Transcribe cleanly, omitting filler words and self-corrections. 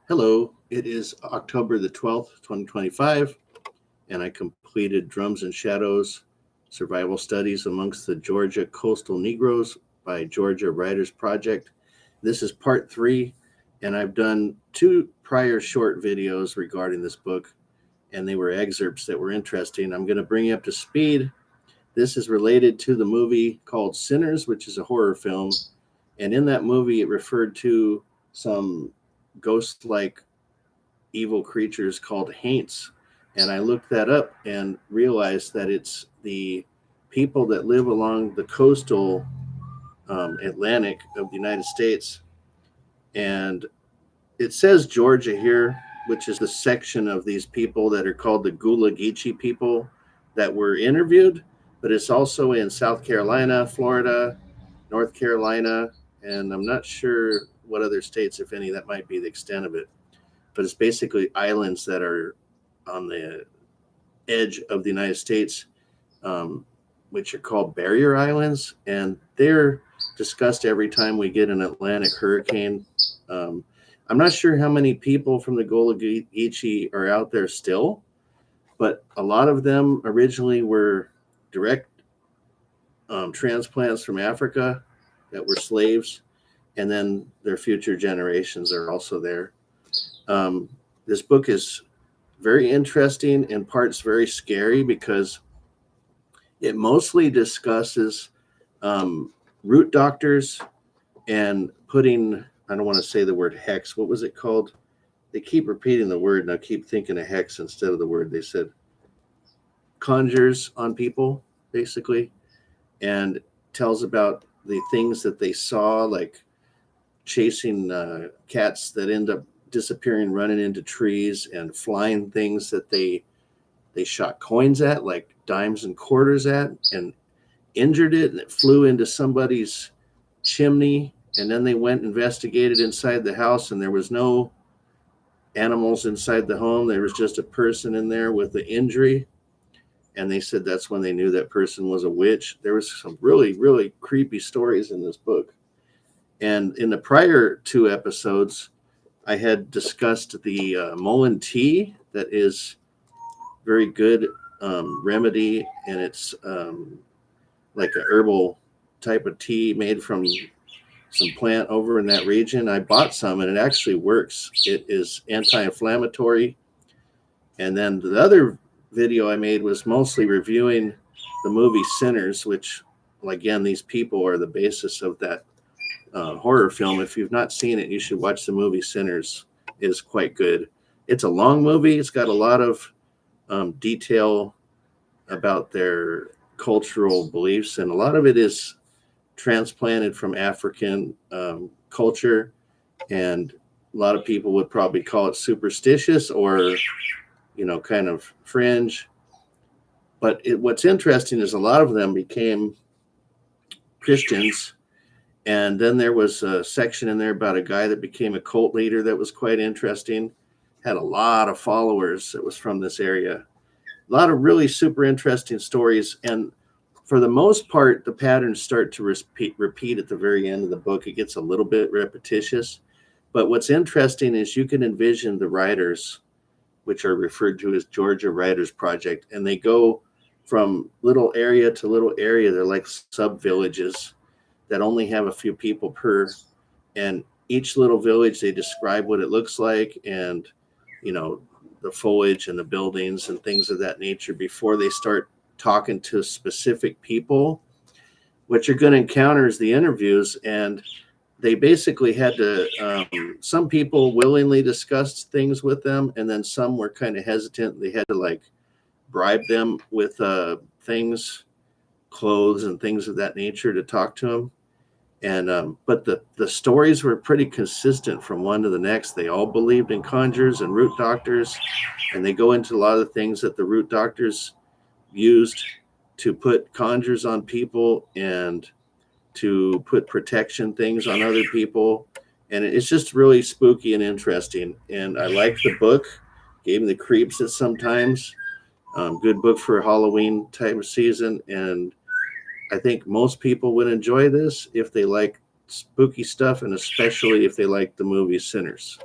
Hello, it is October the 12th, 2025, and I completed Drums and Shadows Survival Studies Amongst the Georgia Coastal Negroes by Georgia Writers Project. This is part 3, and I've done 2 prior short videos regarding this book, and they were excerpts that were interesting. I'm going to bring you up to speed. This is related to the movie called Sinners, which is a horror film, and in that movie it referred to some ghost-like evil creatures called haints. And I looked that up and realized that it's the people that live along the coastal Atlantic of the United States. And it says Georgia here, which is the section of these people that are called the Gullah Geechee people that were interviewed, but it's also in South Carolina, Florida, North Carolina, and I'm not sure what other states, if any, that might be the extent of it. But it's basically islands that are on the edge of the United States, which are called barrier islands, and they're discussed every time we get an Atlantic hurricane. I'm not sure how many people from the Gullah Geechee are out there still, but a lot of them originally were direct transplants from Africa that were slaves, and then their future generations are also there. This book is very interesting, in parts very scary, because it mostly discusses root doctors and putting, I don't want to say the word hex. What was it called? They keep repeating the word, and I keep thinking of hex instead of the word. They said conjures on people, basically, and tells about the things that they saw, like chasing cats that end up disappearing, running into trees, and flying things that they shot coins at, like dimes and quarters at, and injured it, and it flew into somebody's chimney. And then they went investigated inside the house, and there was no animals inside the home. There was just a person in there with the injury, and they said that's when they knew that person was a witch. There was some really, really creepy stories in this book. And in the prior 2 episodes, I had discussed the Mullein tea that is very good remedy, and it's like a herbal type of tea made from some plant over in that region. I bought some, and it actually works. It is anti-inflammatory. And then the other video I made was mostly reviewing the movie Sinners, which, again, these people are the basis of that horror film. If you've not seen it, you should watch the movie Sinners. It is quite good. It's a long movie. It's got a lot of detail about their cultural beliefs, and a lot of it is transplanted from African culture, and a lot of people would probably call it superstitious or, kind of fringe. But what's interesting is a lot of them became Christians. And then there was a section in there about a guy that became a cult leader that was quite interesting. Had a lot of followers that was from this area. A lot of really super interesting stories. And for the most part, the patterns start to repeat at the very end of the book. It gets a little bit repetitious. But what's interesting is you can envision the writers, which are referred to as Georgia Writers Project, and they go from little area to little area. They're like sub-villages that only have a few people per, and each little village, they describe what it looks like, and the foliage and the buildings and things of that nature before they start talking to specific people. What you're going to encounter is the interviews, and they basically had to, some people willingly discussed things with them, and then some were kind of hesitant. They had to bribe them with things, clothes and things of that nature to talk to them. And but the stories were pretty consistent from one to the next. They all believed in conjures and root doctors, and they go into a lot of the things that the root doctors used to put conjures on people and to put protection things on other people. And it's just really spooky and interesting. And I like the book. Gave me the creeps at sometimes. Good book for a Halloween type of season. And I think most people would enjoy this if they like spooky stuff, and especially if they like the movie Sinners.